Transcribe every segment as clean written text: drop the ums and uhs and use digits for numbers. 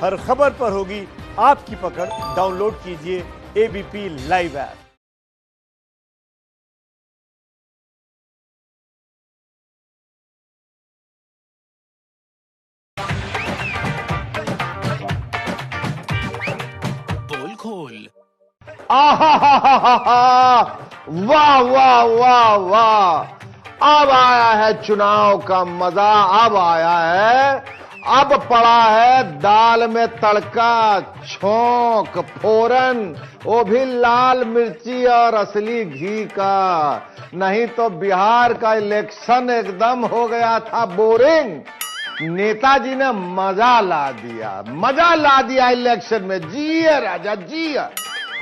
हर खबर पर होगी आपकी पकड़। डाउनलोड कीजिए एबीपी लाइव ऐप। पोल खोल। वाह वाह वाह वाह, अब आया है चुनाव का मजा, अब आया है, अब पड़ा है दाल में तड़का, छौंक, फोरन, वो भी लाल मिर्ची और असली घी का। नहीं तो बिहार का इलेक्शन एकदम हो गया था बोरिंग। नेताजी ने मजा ला दिया इलेक्शन में। जिए राजा जिए,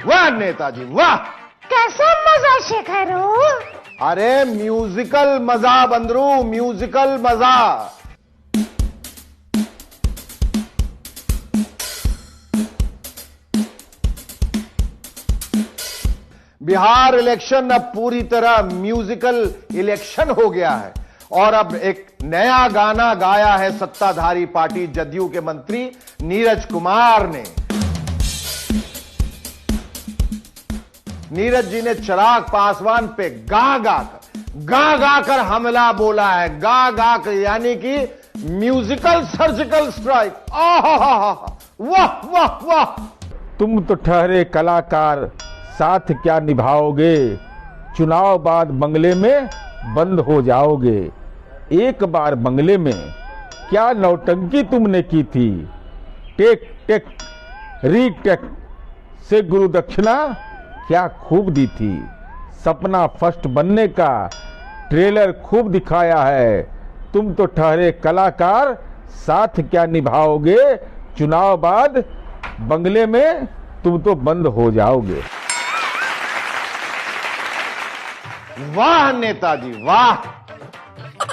वाह नेताजी वाह। कैसा मजा शेखरू? अरे म्यूजिकल मजा बंदरू, म्यूजिकल मजा। बिहार इलेक्शन अब पूरी तरह म्यूजिकल इलेक्शन हो गया है और अब एक नया गाना गाया है सत्ताधारी पार्टी जदयू के मंत्री नीरज कुमार ने। नीरज जी ने चिराग पासवान पे गा कर हमला बोला है। गा कर यानी कि म्यूजिकल सर्जिकल स्ट्राइक। वाह वाह वाह। तुम तो ठहरे कलाकार, साथ क्या निभाओगे, चुनाव बाद बंगले में बंद हो जाओगे। एक बार बंगले में क्या नौटंकी तुमने की थी। टेक टेक रीटेक से गुरु दक्षिणा क्या खूब दी थी। सपना फर्स्ट बनने का ट्रेलर खूब दिखाया है। तुम तो ठहरे कलाकार, साथ क्या निभाओगे, चुनाव बाद बंगले में तुम तो बंद हो जाओगे। वाह नेताजी वाह,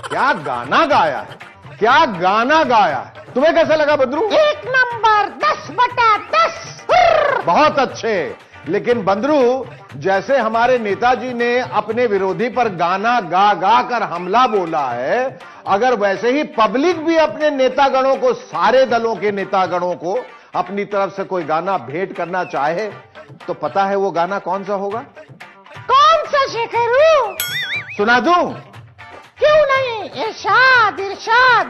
क्या गाना गाया है, क्या गाना गाया है। तुम्हें कैसा लगा बद्रू? एक नंबर, 10/10। बहुत अच्छे। लेकिन बंदरू, जैसे हमारे नेताजी ने अपने विरोधी पर गाना गा कर हमला बोला है, अगर वैसे ही पब्लिक भी अपने नेतागणों को, सारे दलों के नेतागणों को अपनी तरफ से कोई गाना भेंट करना चाहे तो पता है वो गाना कौन सा होगा? कौन सा शेखरू? सुना दूं? क्यों नहीं, इरशाद इरशाद।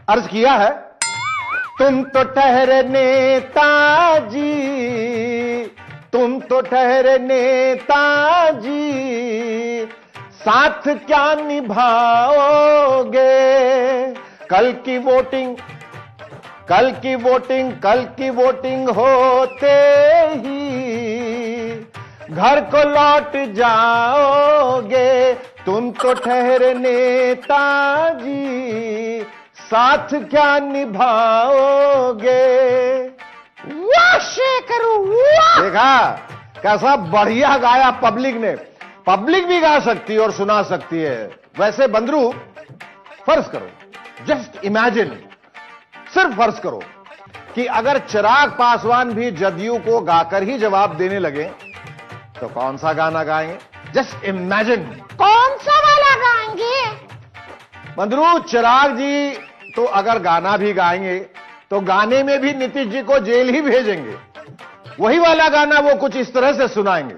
अर्ज किया है, तुम तो ठहरे नेताजी, तुम तो ठहरे नेताजी, साथ क्या निभाओगे। कल की वोटिंग होते ही घर को लौट जाओगे। तुम तो ठहरे नेताजी, साथ क्या निभाओगे। वाह शेखरू वाह। देखा कैसा बढ़िया गाया पब्लिक ने। पब्लिक भी गा सकती है और सुना सकती है। वैसे बंदरू, फर्ज करो, जस्ट इमेजिन, सिर्फ फर्ज करो कि अगर चिराग पासवान भी जदयू को गाकर ही जवाब देने लगे तो कौन सा गाना गाएंगे? Just imagine. कौन सा वाला गाएंगे? बंदरू, चिराग जी तो अगर गाना भी गाएंगे तो गाने में भी नीतीश जी को जेल ही भेजेंगे। वही वाला गाना वो कुछ इस तरह से सुनाएंगे।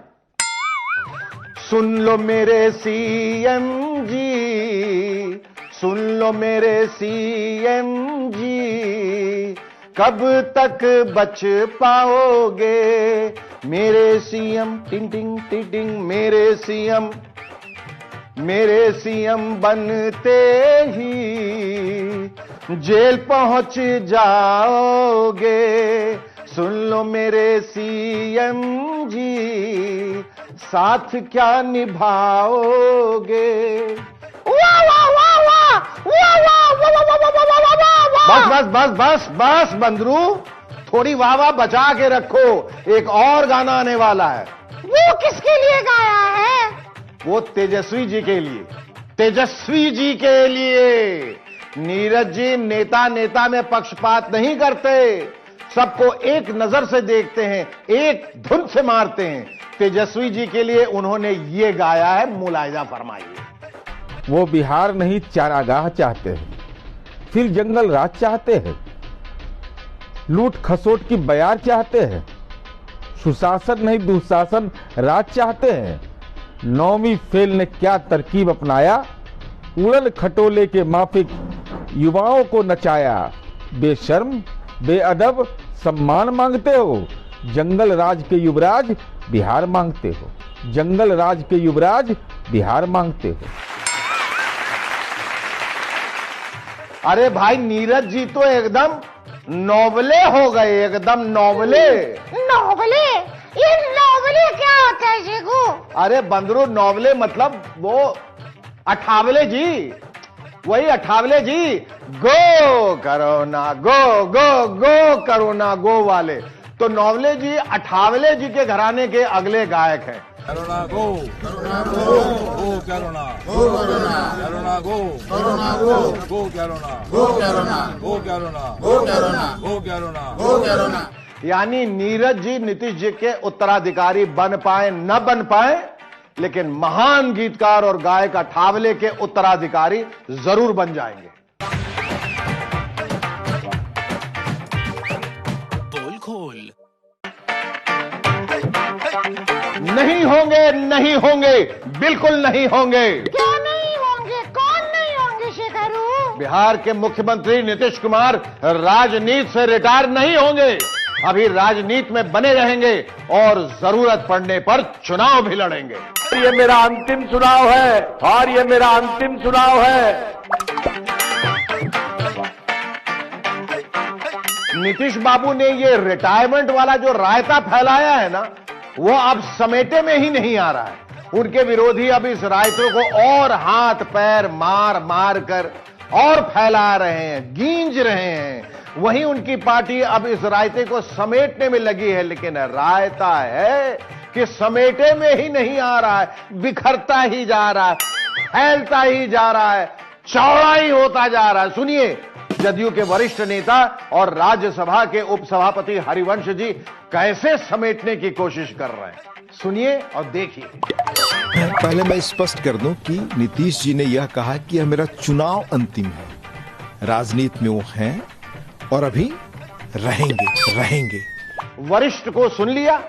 सुन लो मेरे सीएम जी, सुन लो मेरे सीएम जी, कब तक बच पाओगे मेरे सीएम। टिंग टिंग टिंग टिंग, मेरे सीएम बनते ही जेल पहुंच जाओगे। सुन लो मेरे सीएम जी, साथ क्या निभाओगे। वाह वाह वाह वाह वाह वाह वाह वाह वाह वाह। बस बंदरू, थोड़ी वाह वाह बचा के रखो, एक और गाना आने वाला है। वो किसके लिए गाया है? वो तेजस्वी जी के लिए, तेजस्वी जी के लिए। नीरज जी नेता में पक्षपात नहीं करते, सबको एक नजर से देखते हैं, एक धुन से मारते हैं। तेजस्वी जी के लिए उन्होंने ये गाया है, मुलायजा फरमाइए। वो बिहार नहीं चारागाह चाहते हैं, फिर जंगल राज चाहते हैं। लूट खसोट की बयार चाहते हैं, सुशासन नहीं दुशासन राज चाहते हैं। 9वीं फेल ने क्या तरकीब अपनाया, उड़न खटोले के माफिक युवाओं को नचाया। बेशर्म बेअदब सम्मान मांगते हो, जंगल राज के युवराज बिहार मांगते हो, जंगल राज के युवराज बिहार मांगते हो। अरे भाई नीरज जी तो एकदम नौवले हो गए, एकदम नौवले। नौवले? ये नौवले क्या होता है शेखू? अरे बंदरू, नौवले मतलब वो अठावले जी, वही अठावले जी, गो करोना गो गो गो करोना गो वाले। तो नौवले जी अठावले जी के घराने के अगले गायक हैं। Corona go, corona go, go corona, go corona, corona go, corona go, go corona, go corona, go corona, go corona, go corona, go corona. यानी नीरज जी नीतीश जी के उत्तराधिकारी बन पाए न बन पाए, लेकिन महान गीतकार और गायक अठावले के उत्तराधिकारी जरूर बन जाएंगे। पोल खोल। नहीं होंगे, नहीं होंगे, बिल्कुल नहीं होंगे। क्यों नहीं होंगे? कौन नहीं होंगे शेखरू? बिहार के मुख्यमंत्री नीतीश कुमार राजनीति से रिटायर नहीं होंगे, अभी राजनीति में बने रहेंगे और जरूरत पड़ने पर चुनाव भी लड़ेंगे। ये मेरा अंतिम चुनाव है और ये मेरा अंतिम चुनाव है। नीतीश बाबू ने ये रिटायरमेंट वाला जो रायता फैलाया है ना, वो अब समेटे में ही नहीं आ रहा है। उनके विरोधी अब इस रायते को और हाथ पैर मार मार कर और फैला रहे हैं, गींज रहे हैं। वहीं उनकी पार्टी अब इस रायते को समेटने में लगी है, लेकिन रायता है कि समेटे में ही नहीं आ रहा है, बिखरता ही जा रहा है, फैलता ही जा रहा है, चौड़ा ही होता जा रहा है। सुनिए, जदयू के वरिष्ठ नेता और राज्यसभा के उपसभापति हरिवंश जी कैसे समेटने की कोशिश कर रहे हैं, सुनिए और देखिए। पहले मैं स्पष्ट कर दूं कि नीतीश जी ने यह कहा कि यह मेरा चुनाव अंतिम है। राजनीति में वो हैं और अभी रहेंगे। वरिष्ठ को सुन लिया,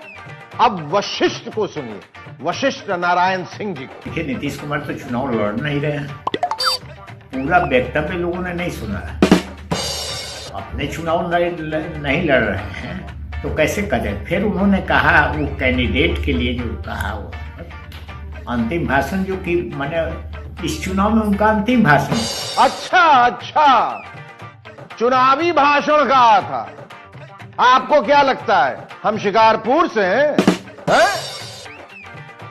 अब वशिष्ठ को सुनिए, वशिष्ठ नारायण सिंह जी को। देखिए, नीतीश कुमार तो चुनाव लड़ नहीं रहे हैं, पूरा वक्तव्य लोगों ने नहीं सुना है। अपने चुनाव नहीं लड़ रहे हैं तो कैसे करें? फिर उन्होंने कहा वो कैंडिडेट के लिए जो कहा वो अंतिम भाषण, जो कि मैंने इस चुनाव में उनका अंतिम भाषण। अच्छा, चुनावी भाषण कहा था। आपको क्या लगता है हम शिकारपुर से हैं?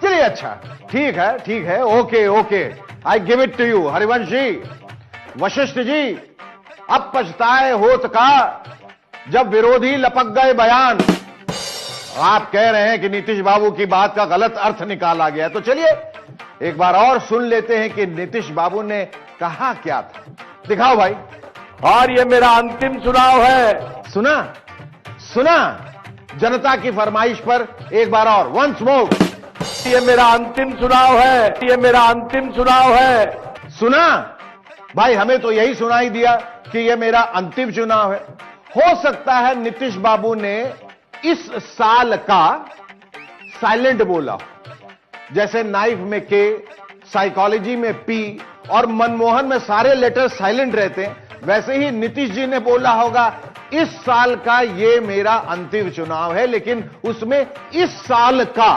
चलिए, अच्छा, ठीक है, okay, I give it to you. Harivansh ji, Vashishtha ji, अब पछताए होत का जब विरोधी लपक गए बयान। आप कह रहे हैं कि नीतीश बाबू की बात का गलत अर्थ निकाला गया, तो चलिए एक बार और सुन लेते हैं कि नीतीश बाबू ने कहा क्या था। दिखाओ भाई। और ये मेरा अंतिम चुनाव है। सुना जनता की फरमाइश पर एक बार और, वंस मोर। ये मेरा अंतिम चुनाव है, ये मेरा अंतिम चुनाव है। सुना भाई, हमें तो यही सुनाई दिया कि ये मेरा अंतिम चुनाव है। हो सकता है नीतीश बाबू ने इस साल का साइलेंट बोला, जैसे नाइफ में के, साइकोलॉजी में पी और मनमोहन में सारे लेटर साइलेंट रहते हैं, वैसे ही नीतीश जी ने बोला होगा इस साल का ये मेरा अंतिम चुनाव है, लेकिन उसमें इस साल का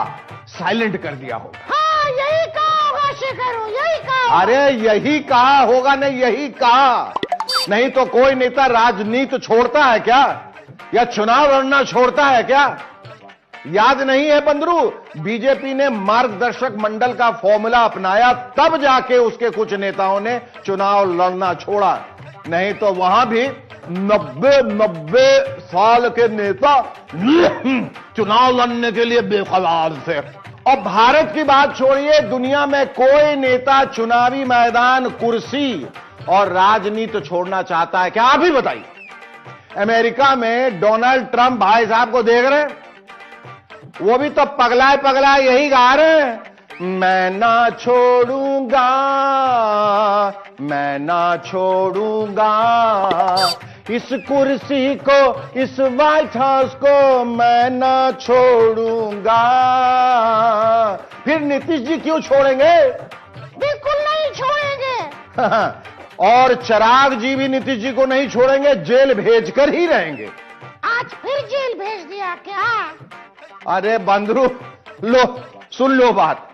साइलेंट कर दिया होगा। हाँ, यही कहा होगा शेखरू, यही कहा। अरे यही कहा होगा, नहीं यही कहा, नहीं तो कोई नेता राजनीति छोड़ता है क्या, या चुनाव लड़ना छोड़ता है क्या? याद नहीं है बंदरू, बीजेपी ने मार्गदर्शक मंडल का फॉर्मूला अपनाया, तब जाके उसके कुछ नेताओं ने चुनाव लड़ना छोड़ा, नहीं तो वहां भी 90 साल के नेता चुनाव लड़ने के लिए बेकरार थे। और भारत की बात छोड़िए, दुनिया में कोई नेता चुनावी मैदान, कुर्सी और राजनीति छोड़ना चाहता है क्या? आप ही बताइए। अमेरिका में डोनाल्ड ट्रंप भाई साहब को देख रहे हैं, वो भी तो पगला यही गा रहे हैं, मैं ना छोड़ूंगा, मैं ना छोड़ूंगा, इस कुर्सी को, इस व्हाइट हाउस को मैं ना छोड़ूंगा। फिर नीतीश जी क्यों छोड़ेंगे? बिल्कुल नहीं छोड़ेंगे। और चिराग जी भी नीतीश जी को नहीं छोड़ेंगे, जेल भेजकर ही रहेंगे। आज फिर जेल भेज दिया क्या? अरे बंदरू, लो सुन लो बात।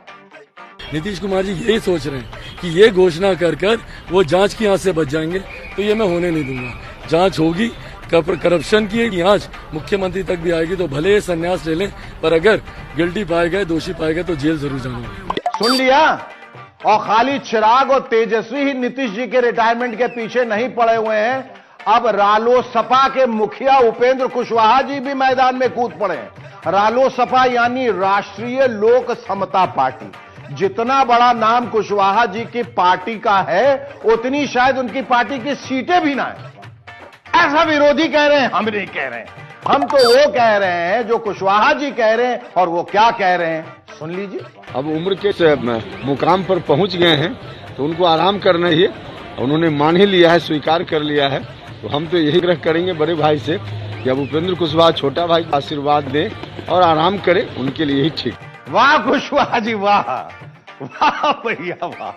नीतीश कुमार जी यही सोच रहे हैं कि ये घोषणा कर कर वो जांच की आंच से बच जाएंगे, तो ये मैं होने नहीं दूंगा। जांच होगी, करप्शन की आंच मुख्यमंत्री तक भी आएगी, तो भले ये संन्यास ले लें, पर अगर गिल्टी पाए गए, दोषी पाए गए, तो जेल जरूर जाना। सुन लिया? और खाली चिराग और तेजस्वी ही नीतीश जी के रिटायरमेंट के पीछे नहीं पड़े हुए हैं, अब रालोसपा के मुखिया उपेंद्र कुशवाहा जी भी मैदान में कूद पड़े हैं। रालोसपा यानी राष्ट्रीय लोक समता पार्टी। जितना बड़ा नाम कुशवाहा जी की पार्टी का है, उतनी शायद उनकी पार्टी की सीटें भी ना है। ऐसा विरोधी कह रहे हैं, हम नहीं कह रहे हैं। हम तो वो कह रहे हैं जो कुशवाहा जी कह रहे हैं, और वो क्या कह रहे हैं सुन लीजिए। अब उम्र के मुकाम पर पहुंच गए हैं, तो उनको आराम करना ही है। उन्होंने मान ही लिया है, स्वीकार कर लिया है, तो हम तो यही आग्रह करेंगे बड़े भाई से कि अब उपेंद्र कुशवाहा छोटा भाई को आशीर्वाद दें और आराम करें, उनके लिए ही ठीक। वाह कुशवाहा जी, वाह वाह भैया वाह।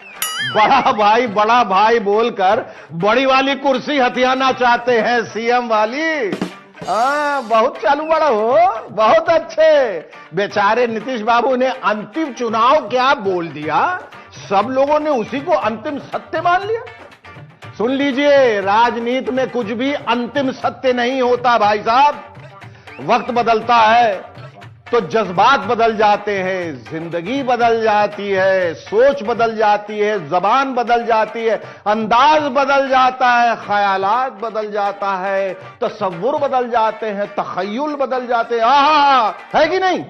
बड़ा भाई बोलकर बड़ी वाली कुर्सी हथियाना चाहते हैं, सीएम वाली। बहुत चालू बड़ा हो, बहुत अच्छे। बेचारे नीतीश बाबू ने अंतिम चुनाव क्या बोल दिया, सब लोगों ने उसी को अंतिम सत्य मान लिया। सुन लीजिए, राजनीति में कुछ भी अंतिम सत्य नहीं होता भाई साहब। वक्त बदलता है तो जज्बात बदल जाते हैं, जिंदगी बदल जाती है, सोच बदल जाती है, जबान बदल जाती है, अंदाज बदल जाता है, ख्यालात बदल जाता है, तसव्वुर बदल जाते हैं, तखय्युल बदल जाते हैं। आहा, है कि नहीं?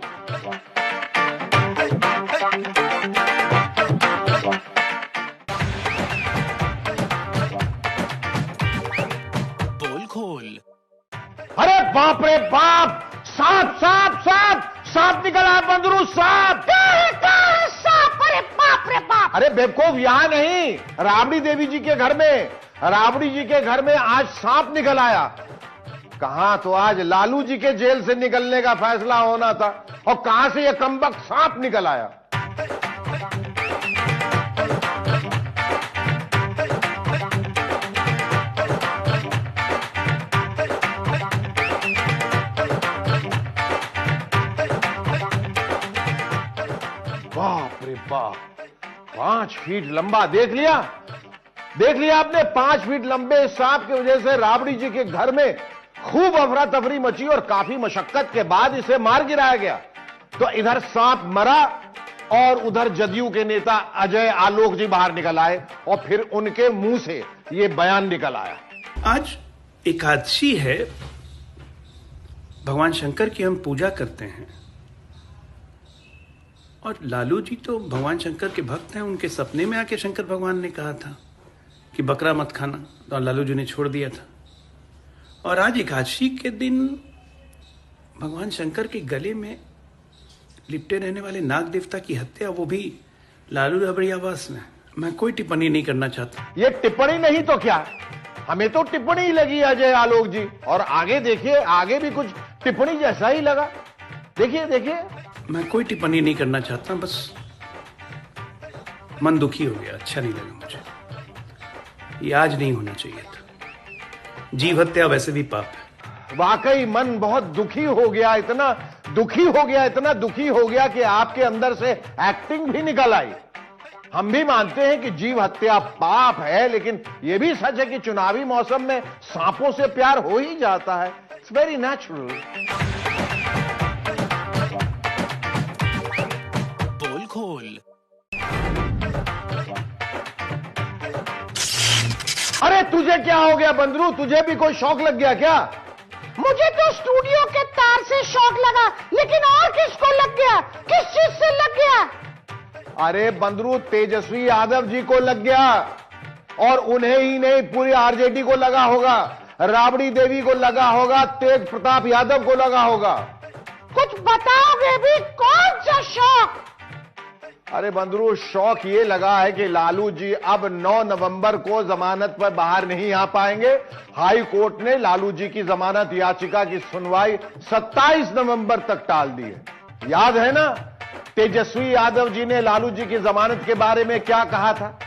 पोल खोल। अरे बाप रे बाप, सांप सांप सांप सांप निकला है बंदरू, सांप। सांप? अरे बाप रे बाप। अरे बेवकूफ, यहां नहीं, राबड़ी देवी जी के घर में, राबड़ी जी के घर में आज सांप निकल आया। कहां तो आज लालू जी के जेल से निकलने का फैसला होना था, और कहां से यह कमबख्त सांप निकल आया। बाप रे बाप, 5 फीट लंबा। देख लिया आपने, 5 फीट लंबे सांप की वजह से राबड़ी जी के घर में खूब अफरा तफरी मची, और काफी मशक्कत के बाद इसे मार गिराया गया। तो इधर सांप मरा और उधर जदयू के नेता अजय आलोक जी बाहर निकल आए, और फिर उनके मुंह से यह बयान निकल आया। आज एकादशी है, भगवान शंकर की हम पूजा करते हैं, और लालू जी तो भगवान शंकर के भक्त हैं। उनके सपने में आके शंकर भगवान ने कहा था कि बकरा मत खाना, तो लालू जी ने छोड़ दिया था। और आज एकादशी के दिन भगवान शंकर के गले में लिपटे रहने वाले नाग देवता की हत्या, वो भी लालू रबड़ी आवास में। मैं कोई टिप्पणी नहीं करना चाहता। ये टिप्पणी नहीं तो क्या, हमें तो टिप्पणी ही लगी अजय आलोक जी, और आगे देखिए, आगे भी कुछ टिप्पणी जैसा ही लगा। देखिए। मैं कोई टिप्पणी नहीं करना चाहता, बस मन दुखी हो गया, अच्छा नहीं लगा मुझे। ये आज नहीं होना चाहिए था। जीव हत्या वैसे भी पाप है। वाकई मन बहुत दुखी हो गया, इतना दुखी हो गया कि आपके अंदर से एक्टिंग भी निकल आई। हम भी मानते हैं कि जीव हत्या पाप है, लेकिन यह भी सच है कि चुनावी मौसम में सांपों से प्यार हो ही जाता है। It's very natural. पोल खोल। अरे तुझे क्या हो गया बंदरू, तुझे भी कोई शौक लग गया क्या? मुझे तो स्टूडियो के तार से शौक लगा, लेकिन और किसको लग गया? किस चीज से लग गया? अरे बंदरू, तेजस्वी यादव जी को लग गया, और उन्हें ही नहीं, पूरी आरजेडी को लगा होगा, राबड़ी देवी को लगा होगा, तेज प्रताप यादव को लगा होगा। कुछ बताओगे भी? कौन सा शौक? अरे बंदरू, शौक ये लगा है कि लालू जी अब 9 नवंबर को जमानत पर बाहर नहीं आ पाएंगे। हाई कोर्ट ने लालू जी की जमानत याचिका की सुनवाई 27 नवंबर तक टाल दी है। याद है ना तेजस्वी यादव जी ने लालू जी की जमानत के बारे में क्या कहा था?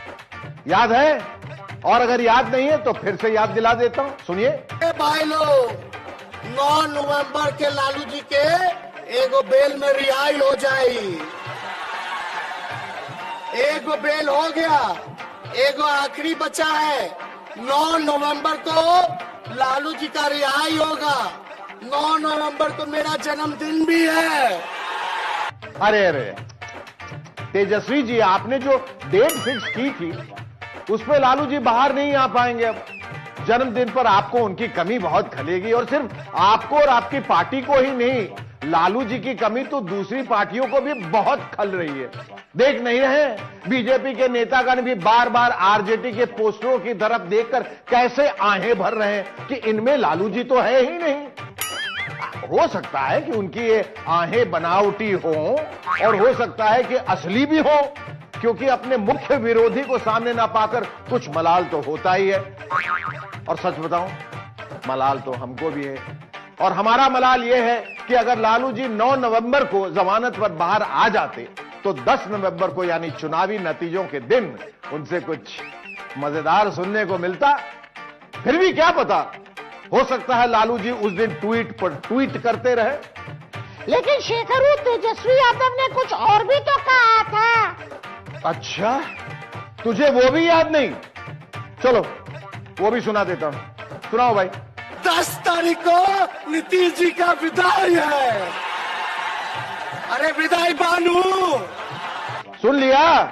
याद है? और अगर याद नहीं है तो फिर से याद दिला देता हूं, सुनिए। भाई लोग, 9 नवंबर के लालू जी के एगो बेल में रिहाई हो जाएगी। एगो बेल हो गया, एगो आखिरी बचा है। 9 नवंबर को लालू जी का रिहाई होगा। 9 नवंबर को मेरा जन्मदिन भी है। अरे अरे तेजस्वी जी, आपने जो डेट फिक्स की थी उस पे लालू जी बाहर नहीं आ पाएंगे। अब जन्मदिन पर आपको उनकी कमी बहुत खलेगी, और सिर्फ आपको और आपकी पार्टी को ही नहीं, लालू जी की कमी तो दूसरी पार्टियों को भी बहुत खल रही है। देख नहीं रहे, बीजेपी के नेतागण भी बार बार आरजेडी के पोस्टरों की तरफ देखकर कैसे आहें भर रहे हैं कि इनमें लालू जी तो है ही नहीं। हो सकता है कि उनकी ये आहें बनावटी हो, और हो सकता है कि असली भी हो, क्योंकि अपने मुख्य विरोधी को सामने ना पाकर कुछ मलाल तो होता ही है। और सच बताऊं, मलाल तो हमको भी है। और हमारा मलाल यह है कि अगर लालू जी 9 नवंबर को जमानत पर बाहर आ जाते तो 10 नवंबर को यानी चुनावी नतीजों के दिन उनसे कुछ मजेदार सुनने को मिलता। फिर भी क्या पता, हो सकता है लालू जी उस दिन ट्वीट पर ट्वीट करते रहे। लेकिन शेखर, तेजस्वी यादव ने कुछ और भी तो कहा था। अच्छा, तुझे वो भी याद नहीं? चलो वो भी सुना देता हूं, सुनाओ भाई। 10 तारीख को नीतीश जी का विदाई है। अरे विदाई बानू, सुन लिया?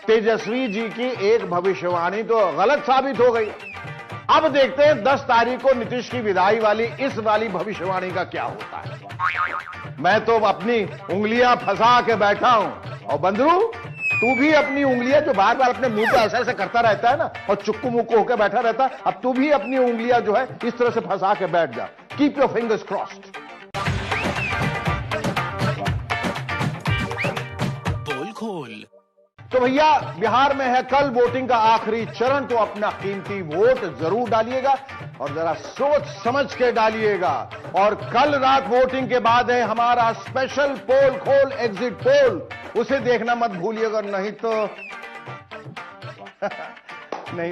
तेजस्वी जी की एक भविष्यवाणी तो गलत साबित हो गई। अब देखते हैं 10 तारीख को नीतीश की विदाई वाली इस वाली भविष्यवाणी का क्या होता है। मैं तो अपनी उंगलियां फंसा के बैठा हूं, और बंदरू तू भी अपनी उंगलियां जो बार बार अपने मुंह पे ऐसा ऐसा करता रहता है ना, और चुक्कू मुक्कू होकर बैठा रहता है, अब तू भी अपनी उंगलियां जो है इस तरह से फंसा के बैठ जा। Keep your fingers crossed. पोल खोल। तो भैया, बिहार में है कल वोटिंग का आखिरी चरण, तो अपना कीमती वोट जरूर डालिएगा, और जरा सोच समझ के डालिएगा। और कल रात वोटिंग के बाद है हमारा स्पेशल पोल खोल एग्जिट पोल, उसे देखना मत भूलिएगा, नहीं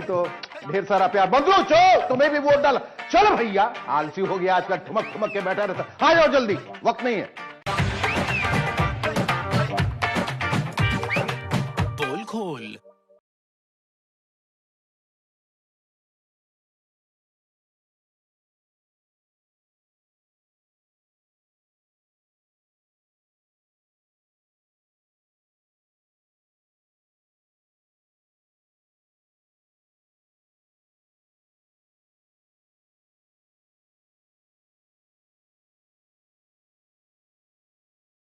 तो ढेर सारा प्यार। बंधु चो, तुम्हें भी वोट डाला। चलो भैया, आलसी हो गया आजकल, ठुमक ठुमक के बैठा रहता। आ जाओ जल्दी, वक्त नहीं है।